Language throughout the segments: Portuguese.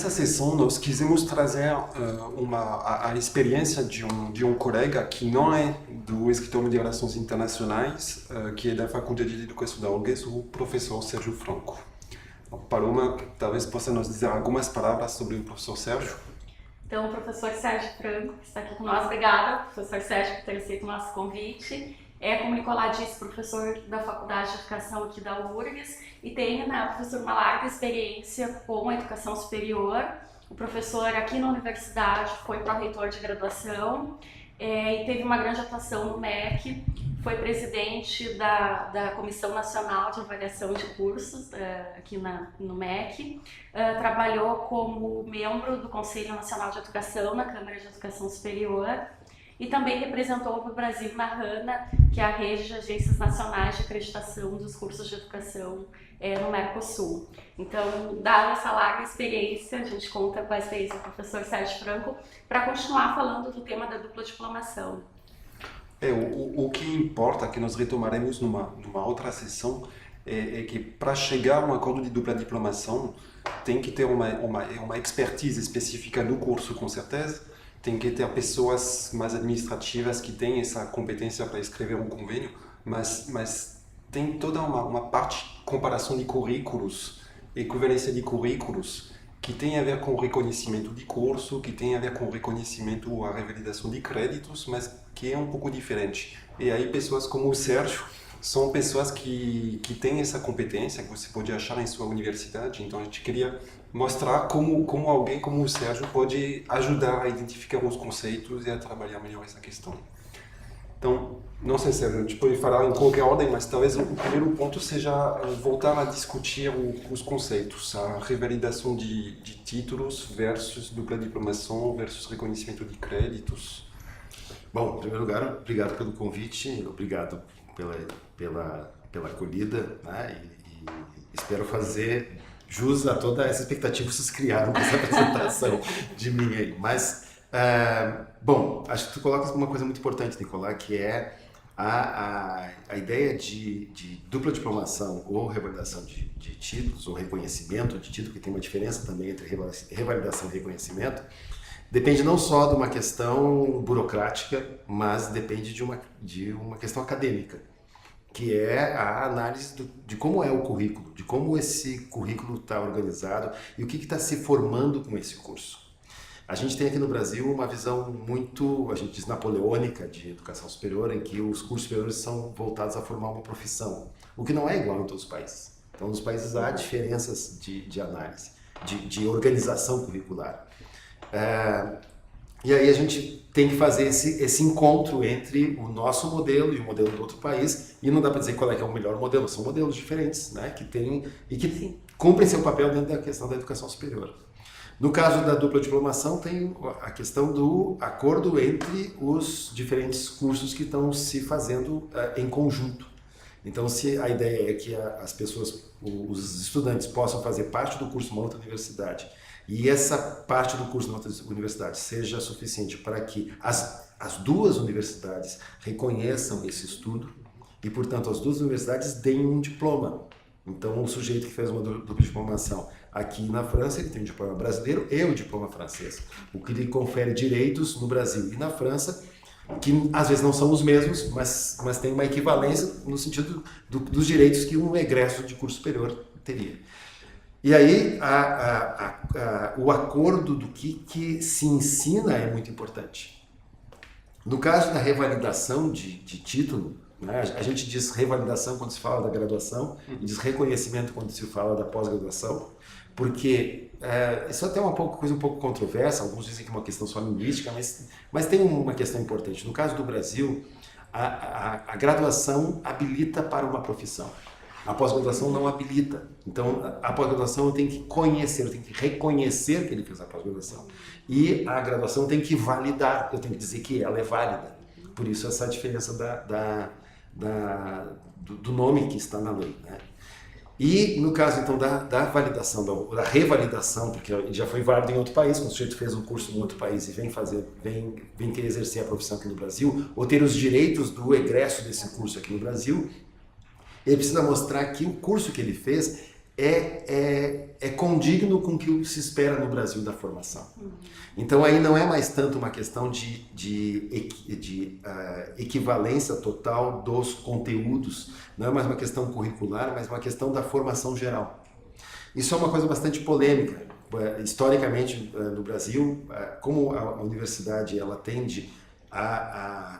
nessa sessão nós quisemos trazer a experiência de um colega que não é do Escritório de Relações Internacionais, que é da Faculdade de Educação da URGS, o professor Sérgio Franco. Paloma, talvez possa nos dizer algumas palavras sobre o professor Sérgio? Então, o professor Sérgio Franco, que está aqui com nós, obrigada, professor Sérgio, por ter aceito o nosso convite. Como Nicolás disse, professor da Faculdade de Educação aqui da URGS e tem, professor, uma larga experiência com a educação superior. O professor aqui na universidade foi pró-reitor de graduação e teve uma grande atuação no MEC, foi presidente da Comissão Nacional de Avaliação de Cursos aqui no MEC, trabalhou como membro do Conselho Nacional de Educação na Câmara de Educação Superior e também representou o Brasil na RANA, que é a rede de agências nacionais de acreditação dos cursos de educação no Mercosul. Então, dada essa larga experiência, a gente conta com a experiência do professor Sérgio Franco para continuar falando do tema da dupla diplomação. O que importa, que nós retomaremos numa outra sessão, é que para chegar a um acordo de dupla diplomação tem que ter uma expertise específica do curso, com certeza. Tem que ter pessoas mais administrativas que têm essa competência para escrever um convênio, mas tem toda uma parte de comparação de currículos, equivalência de currículos, que tem a ver com o reconhecimento de curso, que tem a ver com o reconhecimento, a revalidação de créditos, mas que é um pouco diferente. E aí pessoas como o Sérgio são pessoas que têm essa competência, que você pode achar em sua universidade. Então a gente queria mostrar como alguém como o Sérgio pode ajudar a identificar os conceitos e a trabalhar melhor essa questão. Então, não sei, Sérgio, a gente pode falar em qualquer ordem, mas talvez o primeiro ponto seja voltar a discutir os conceitos, a revalidação de títulos versus dupla diplomação versus reconhecimento de créditos. Bom, em primeiro lugar, obrigado pelo convite, obrigado pela acolhida, né? E espero fazer jus a toda essa expectativa que vocês criaram nessa apresentação de mim aí. Mas, bom, acho que tu colocas uma coisa muito importante, Nicolás, que é a ideia de dupla diplomação ou revalidação de títulos, ou reconhecimento de título, que tem uma diferença também entre revalidação e reconhecimento, depende não só de uma questão burocrática, mas depende de uma questão acadêmica, que é a análise de como é o currículo, de como esse currículo está organizado e o que está se formando com esse curso. A gente tem aqui no Brasil uma visão muito, a gente diz, napoleônica de educação superior, em que os cursos superiores são voltados a formar uma profissão, o que não é igual em todos os países. Então, nos países há diferenças de análise, de organização curricular. E aí a gente tem que fazer esse encontro entre o nosso modelo e o modelo do outro país, e não dá para dizer qual é que é o melhor modelo, são modelos diferentes, né, que têm e que cumprem seu papel dentro da questão da educação superior. No caso da dupla diplomação, tem a questão do acordo entre os diferentes cursos que estão se fazendo em conjunto. Então, se a ideia é que as pessoas, os estudantes possam fazer parte do curso de uma outra universidade, e essa parte do curso na outra universidade seja suficiente para que as duas universidades reconheçam esse estudo e, portanto, as duas universidades deem um diploma. Então, o sujeito que fez uma dupla diplomação aqui na França, ele tem o diploma brasileiro e o diploma francês, o que lhe confere direitos no Brasil e na França, que às vezes não são os mesmos, mas tem uma equivalência no sentido dos direitos que um egresso de curso superior teria. E aí, o acordo do que se ensina é muito importante. No caso da revalidação de título, né, a gente diz revalidação quando se fala da graduação e diz reconhecimento quando se fala da pós-graduação, porque isso até é uma coisa um pouco controversa, alguns dizem que é uma questão só linguística, mas tem uma questão importante. No caso do Brasil, a graduação habilita para uma profissão. A pós-graduação não habilita. Então, a pós-graduação eu tenho que conhecer, eu tenho que reconhecer que ele fez a pós-graduação. E a graduação tem que validar, eu tenho que dizer que ela é válida. Por isso, essa diferença do nome que está na lei, né? E no caso, então, da validação, da revalidação, porque já foi válido em outro país, quando o sujeito fez um curso em outro país e vem querer exercer a profissão aqui no Brasil, ou ter os direitos do egresso desse curso aqui no Brasil, ele precisa mostrar que o curso que ele fez é condigno com o que se espera no Brasil da formação. Então aí não é mais tanto uma questão de equivalência total dos conteúdos, não é mais uma questão curricular, mas uma questão da formação geral. Isso é uma coisa bastante polêmica. Historicamente, no Brasil, como a universidade ela tende a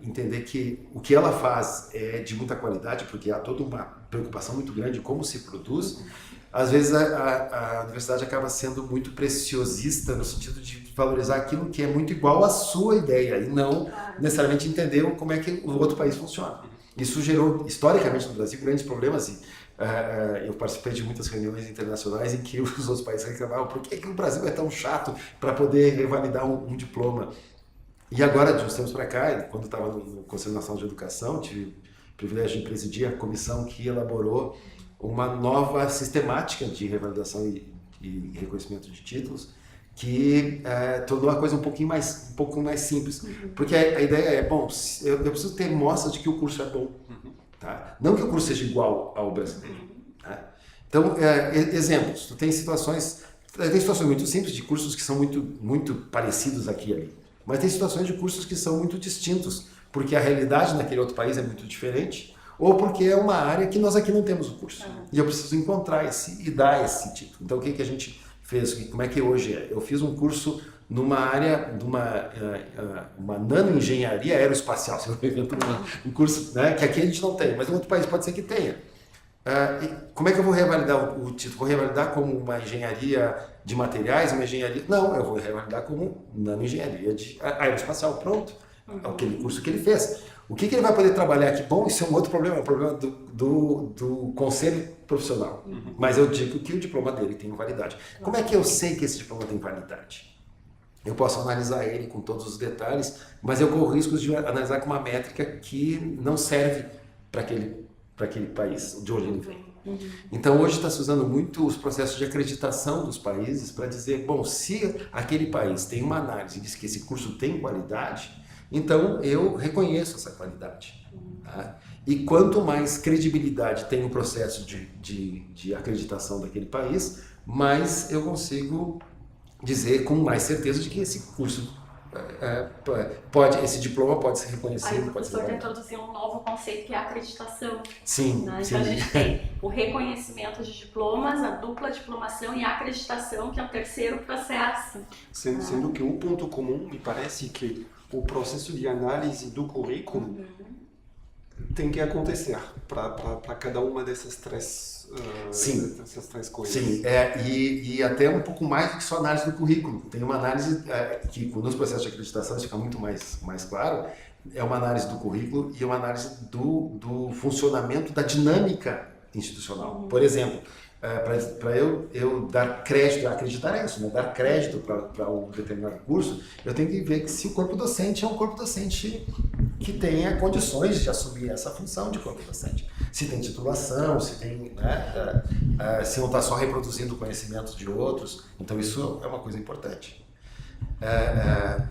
entender que o que ela faz é de muita qualidade, porque há toda uma preocupação muito grande em como se produz, às vezes a universidade acaba sendo muito preciosista no sentido de valorizar aquilo que é muito igual à sua ideia e não necessariamente entender como é que o outro país funciona. Isso gerou, historicamente no Brasil, grandes problemas. Eu participei de muitas reuniões internacionais em que os outros países reclamavam por que o Brasil é tão chato para poder revalidar um diploma. E agora, de uns tempos para cá, quando eu estava no Conselho Nacional de Educação, tive o privilégio de presidir a comissão que elaborou uma nova sistemática de revalidação e reconhecimento de títulos, que tornou a coisa um pouco mais simples. Porque a ideia é, bom, eu preciso ter mostras de que o curso é bom. Tá? Não que o curso seja igual ao brasileiro. Tá? Então, exemplos. Tu tem situações muito simples de cursos que são muito parecidos aqui e ali. Mas tem situações de cursos que são muito distintos, porque a realidade naquele outro país é muito diferente, ou porque é uma área que nós aqui não temos o curso. E eu preciso encontrar e dar esse título. Então, o que a gente fez? Como é que hoje é? Eu fiz um curso numa área, uma nanoengenharia aeroespacial, um curso, né, que aqui a gente não tem, mas em outro país pode ser que tenha. Como é que eu vou revalidar o título? Vou revalidar como uma engenharia de materiais, uma engenharia... Não, eu vou revalidar como nanoengenharia aeroespacial, pronto. Aquele curso que ele fez. O que ele vai poder trabalhar aqui? Bom, isso é um outro problema, é o problema do conselho profissional. Mas eu digo que o diploma dele tem validade. Como é que eu sei que esse diploma tem validade? Eu posso analisar ele com todos os detalhes, mas eu corro riscos de analisar com uma métrica que não serve para aquele país de onde ele vem. Então hoje está se usando muito os processos de acreditação dos países para dizer, bom, se aquele país tem uma análise e diz que esse curso tem qualidade, então eu reconheço essa qualidade. Tá? E quanto mais credibilidade tem o processo de acreditação daquele país, mais eu consigo dizer com mais certeza de que esse curso esse diploma pode ser reconhecido. Aí o professor vai introduzir um novo conceito que é a acreditação. Sim, né? sim. Então a gente tem o reconhecimento de diplomas, a dupla diplomação e a acreditação, que é o terceiro processo. Sendo que um ponto comum, me parece que o processo de análise do currículo tem que acontecer para cada uma dessas três coisas. Sim, e até um pouco mais do que só análise do currículo. Tem uma análise que nos processos de acreditação isso fica muito mais claro, é uma análise do currículo e uma análise do funcionamento da dinâmica institucional. Por exemplo, para eu dar crédito, acreditar é isso, né? Dar crédito para um determinado curso, eu tenho que ver que se o corpo docente é um corpo docente que tenha condições de assumir essa função de corpo docente. Se tem titulação, se tem, se não está só reproduzindo conhecimentos de outros, então isso é uma coisa importante.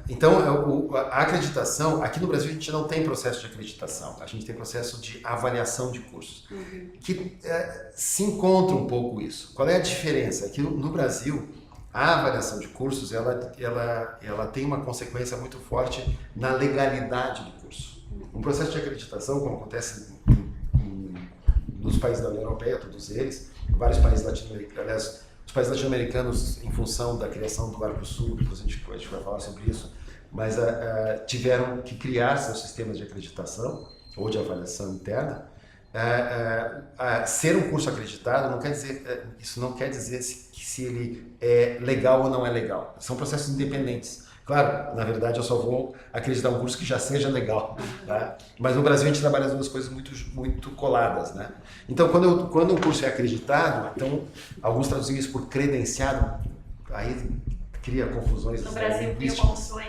Então, a acreditação, aqui no Brasil a gente não tem processo de acreditação, a gente tem processo de avaliação de cursos, que se encontra um pouco isso. Qual é a diferença? Aqui no Brasil, a avaliação de cursos, ela tem uma consequência muito forte na legalidade do curso. Um processo de acreditação, como acontece nos países da União Europeia, todos eles, vários países latino-americanos, aliás, os países latino-americanos, em função da criação do Mercosul, depois a gente vai falar sobre isso, mas tiveram que criar seus sistemas de acreditação ou de avaliação interna. Ser um curso acreditado isso não quer dizer se ele é legal ou não é legal. São processos independentes. Claro, na verdade eu só vou acreditar um curso que já seja legal, tá? Mas no Brasil a gente trabalha as duas coisas muito coladas, né? Então quando um curso é acreditado, então alguns traduzem isso por credenciado, aí cria confusões. No Brasil cria confusões.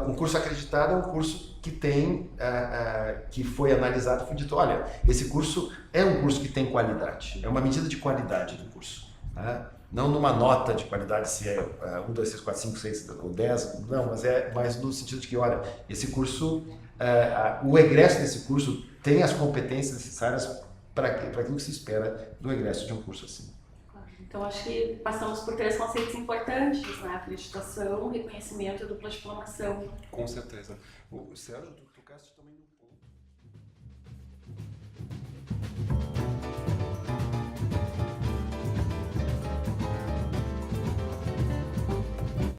Um curso acreditado é um curso que que foi analisado e foi dito, olha, esse curso é um curso que tem qualidade, é uma medida de qualidade do curso, tá? Não numa nota de qualidade se é 1, 2, 3, 4, 5, 6 ou 10, não, mas no sentido de que, olha, esse curso, o egresso desse curso tem as competências necessárias para aquilo que se espera do egresso de um curso assim. Então, acho que passamos por 3 conceitos importantes, né? Acreditação, reconhecimento e dupla diplomação. Com certeza. O Sérgio, tu tocaste